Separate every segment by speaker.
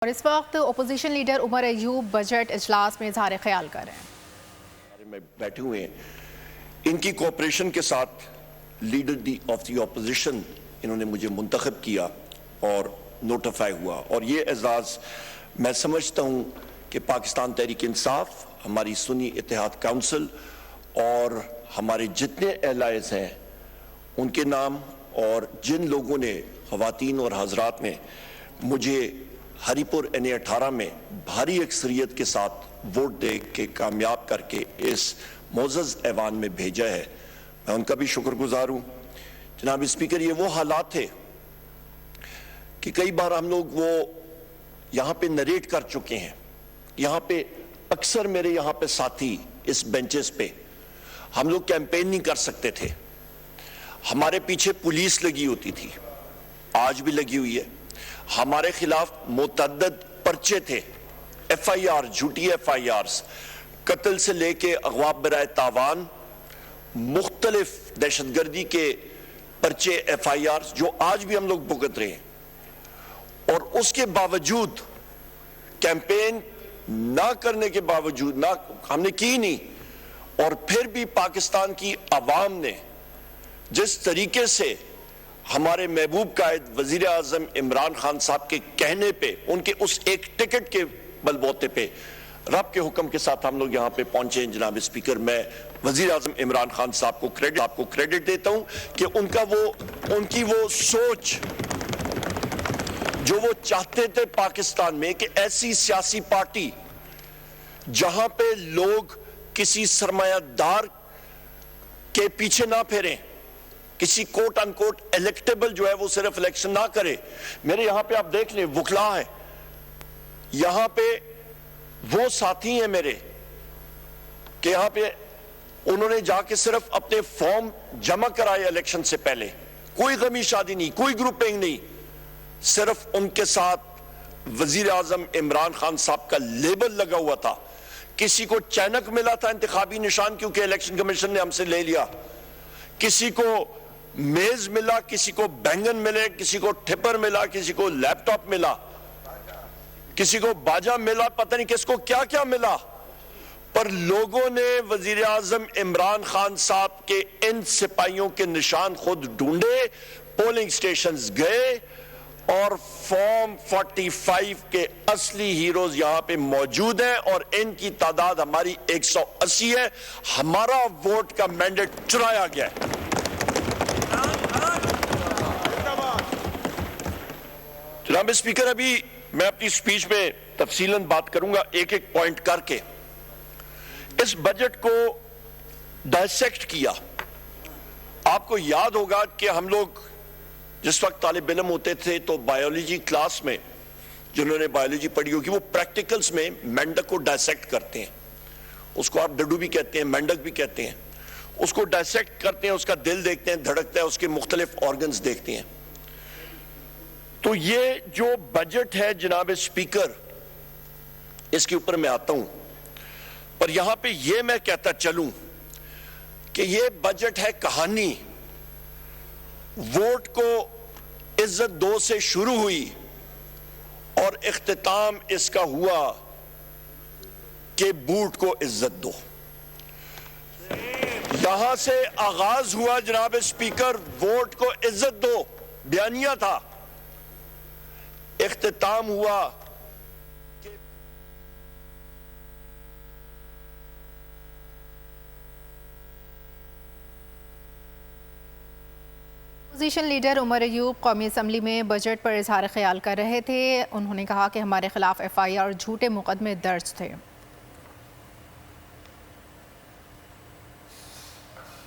Speaker 1: اور اس وقت opposition leader Omar Ayub budget اجلاس میں اظہار خیال کر رہے ہیں.
Speaker 2: میں بیٹھے ہوئے ہیں ان کی کوپریشن کے ساتھ لیڈر آف دی اپوزیشن انہوں نے مجھے منتخب کیا اور نوٹیفائی ہوا، اور یہ اعزاز میں سمجھتا ہوں کہ پاکستان تحریک انصاف، ہماری سنی اتحاد کونسل اور ہمارے جتنے ایلائز ہیں ان کے نام، اور جن لوگوں نے، خواتین اور حضرات نے مجھے ہری پور NA18 میں بھاری اکثریت کے ساتھ ووٹ دے کے کامیاب کر کے اس معزز ایوان میں بھیجا ہے، میں ان کا بھی شکر گزار ہوں. جناب اسپیکر، یہ وہ حالات تھے کہ کئی بار ہم لوگ وہ یہاں پہ نریٹ کر چکے ہیں. یہاں پہ اکثر میرے یہاں پہ ساتھی اس بینچز پہ ہم لوگ کیمپین نہیں کر سکتے تھے، ہمارے پیچھے پولیس لگی ہوتی تھی، آج بھی لگی ہوئی ہے. ہمارے خلاف متعدد پرچے تھے، FIR، جھوٹی FIRs، قتل سے لے کے اغوا برائے تاوان، مختلف دہشت گردی کے پرچے FIRs جو آج بھی ہم لوگ بھگت رہے ہیں. اور اس کے باوجود کیمپین نہ کرنے کے باوجود، ہم نے کی نہیں، اور پھر بھی پاکستان کی عوام نے جس طریقے سے ہمارے محبوب قائد وزیر اعظم عمران خان صاحب کے کہنے پہ، ان کے اس ایک ٹکٹ کے بل بوتے پہ، رب کے حکم کے ساتھ ہم لوگ یہاں پہ پہنچے ہیں. جناب اسپیکر، میں وزیر اعظم عمران خان صاحب کو کریڈٹ دیتا ہوں کہ ان کی وہ سوچ جو وہ چاہتے تھے پاکستان میں، کہ ایسی سیاسی پارٹی جہاں پہ لوگ کسی سرمایہ دار کے پیچھے نہ پھیریں، کسی کوٹ ان کوٹ الیکٹیبل جو ہے وہ صرف الیکشن نہ کرے. میرے یہاں پہ آپ دیکھ لیں، وکلا ہے یہاں پہ، وہ ساتھی ہیں میرے کہ یہاں پہ انہوں نے جا کے صرف اپنے فارم جمع کرائے الیکشن سے پہلے، کوئی غمی شادی نہیں، کوئی گروپنگ نہیں، صرف ان کے ساتھ وزیر اعظم عمران خان صاحب کا لیبل لگا ہوا تھا. کسی کو چینک ملا تھا انتخابی نشان، کیونکہ الیکشن کمیشن نے ہم سے لے لیا، کسی کو میز ملا، کسی کو بینگن ملے، کسی کو ٹھپر ملا، کسی کو لیپ ٹاپ ملا، کسی کو باجا ملا، پتہ نہیں کس کو کیا کیا ملا. پر لوگوں نے وزیر اعظم عمران خان صاحب کے ان سپاہیوں کے نشان خود ڈھونڈے، پولنگ سٹیشنز گئے، اور فارم 45 کے اصلی ہیروز یہاں پہ موجود ہیں، اور ان کی تعداد ہماری 180 ہے. ہمارا ووٹ کا مینڈیٹ چرایا گیا ہے. جناب اسپیکر، ابھی میں اپنی سپیچ میں تفصیلاً بات کروں گا ایک ایک پوائنٹ کر کے. اس بجٹ کو ڈائسیکٹ کیا. آپ کو یاد ہوگا کہ ہم لوگ جس وقت طالب علم ہوتے تھے تو بایولوجی کلاس میں، جنہوں نے بایولوجی پڑھی ہوگی، وہ پریکٹیکلز میں مینڈک کو ڈائسیکٹ کرتے ہیں. اس کو آپ ڈڈو بھی کہتے ہیں، مینڈک بھی کہتے ہیں. اس کو ڈائسیکٹ کرتے ہیں، اس کا دل دیکھتے ہیں، دھڑکتا ہے، اس کے مختلف آرگنز دیکھتے ہیں. تو یہ جو بجٹ ہے جناب اسپیکر، اس کے اوپر میں آتا ہوں، پر یہاں پہ یہ میں کہتا چلوں کہ یہ بجٹ ہے کہانی. ووٹ کو عزت دو سے شروع ہوئی اور اختتام اس کا ہوا کہ بوٹ کو عزت دو. یہاں سے آغاز ہوا جناب اسپیکر، ووٹ کو عزت دو بیانیہ تھا، اختتام ہوا
Speaker 1: اپوزیشن لیڈر عمر ایوب قومی اسمبلی میں بجٹ پر اظہار خیال کر رہے تھے. انہوں نے کہا کہ ہمارے خلاف FIR اور جھوٹے مقدمے درج تھے.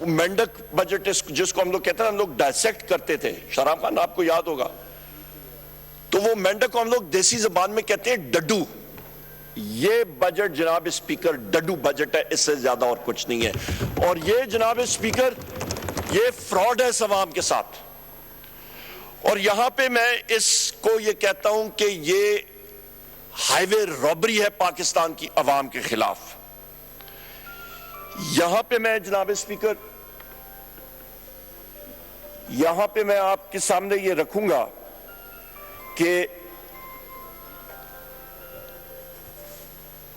Speaker 2: مینڈک بجٹ جس کو ہم لوگ کہتے ہیں، ہم لوگ ڈائسیکٹ کرتے تھے، شرام خان آپ کو یاد ہوگا، تو وہ مینڈک کو ہم لوگ دیسی زبان میں کہتے ہیں ڈڈو. یہ بجٹ جناب اسپیکر ڈڈو بجٹ ہے، اس سے زیادہ اور کچھ نہیں ہے. اور یہ جناب اسپیکر، یہ فراڈ ہے عوام کے ساتھ. اور یہاں پہ میں اس کو یہ کہتا ہوں کہ یہ ہائی وے رابری ہے پاکستان کی عوام کے خلاف. یہاں پہ میں جناب اسپیکر، یہاں پہ میں آپ کے سامنے یہ رکھوں گا کہ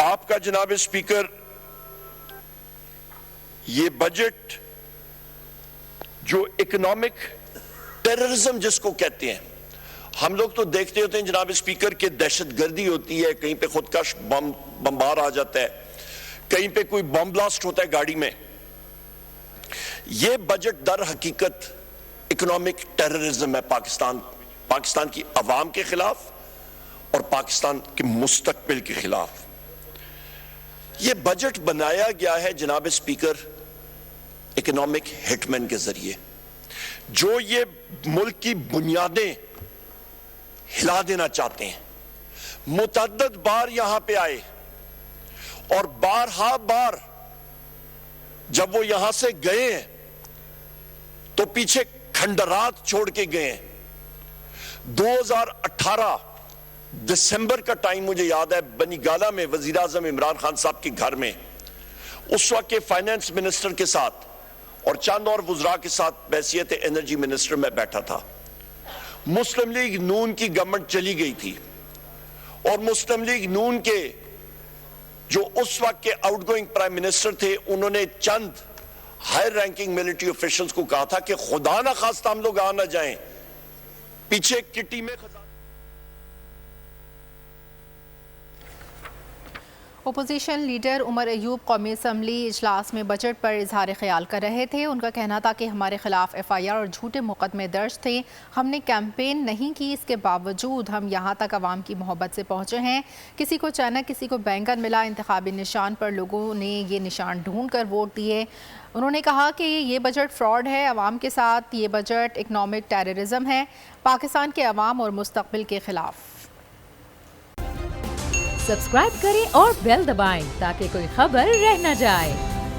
Speaker 2: آپ کا جناب اسپیکر یہ بجٹ جو اکنامک ٹیررزم جس کو کہتے ہیں، ہم لوگ تو دیکھتے ہوتے ہیں جناب اسپیکر کہ دہشت گردی ہوتی ہے، کہیں پہ خودکش بمبار آ جاتا ہے، کہیں پہ کوئی بم بلاسٹ ہوتا ہے گاڑی میں. یہ بجٹ در حقیقت اکنامک ٹیررزم ہے پاکستان کی عوام کے خلاف اور پاکستان کے مستقبل کے خلاف. یہ بجٹ بنایا گیا ہے جناب اسپیکر اکنامک ہٹ مین کے ذریعے، جو یہ ملک کی بنیادیں ہلا دینا چاہتے ہیں. متعدد بار یہاں پہ آئے اور بار جب وہ یہاں سے گئے ہیں تو پیچھے کھنڈرات چھوڑ کے گئے ہیں. 2018 دسمبر کا ٹائم مجھے یاد ہے، بنی گالہ میں وزیر اعظم عمران خان صاحب کے گھر میں اس وقت کے فائنانس منسٹر کے ساتھ اور چند اور وزراء کے ساتھ بحیثیت انرجی منسٹر میں بیٹھا تھا. مسلم لیگ نون کی گورنمنٹ چلی گئی تھی اور مسلم لیگ نون کے جو اس وقت کے آؤٹ گوئنگ پرائم منسٹر تھے، انہوں نے چند ہائر رینکنگ ملٹری آفیشلز کو کہا تھا کہ خدا نہ خواستہ ہم لوگ آ نہ جائیں، پیچھے کٹی میں
Speaker 1: اپوزیشن لیڈر عمر ایوب قومی اسمبلی اجلاس میں بجٹ پر اظہار خیال کر رہے تھے. ان کا کہنا تھا کہ ہمارے خلاف FIR اور جھوٹے مقدمے درج تھے. ہم نے کیمپین نہیں کی، اس کے باوجود ہم یہاں تک عوام کی محبت سے پہنچے ہیں. کسی کو چنک، کسی کو بینگن ملا، انتخابی نشان پر لوگوں نے یہ نشان ڈھونڈ کر ووٹ دیے. انہوں نے کہا کہ یہ بجٹ فراڈ ہے عوام کے ساتھ، یہ بجٹ اکنامک ٹیررزم ہے پاکستان کے عوام اور مستقبل کے خلاف.
Speaker 3: سبسکرائب کریں اور بیل دبائیں تاکہ کوئی خبر رہ نہ جائے.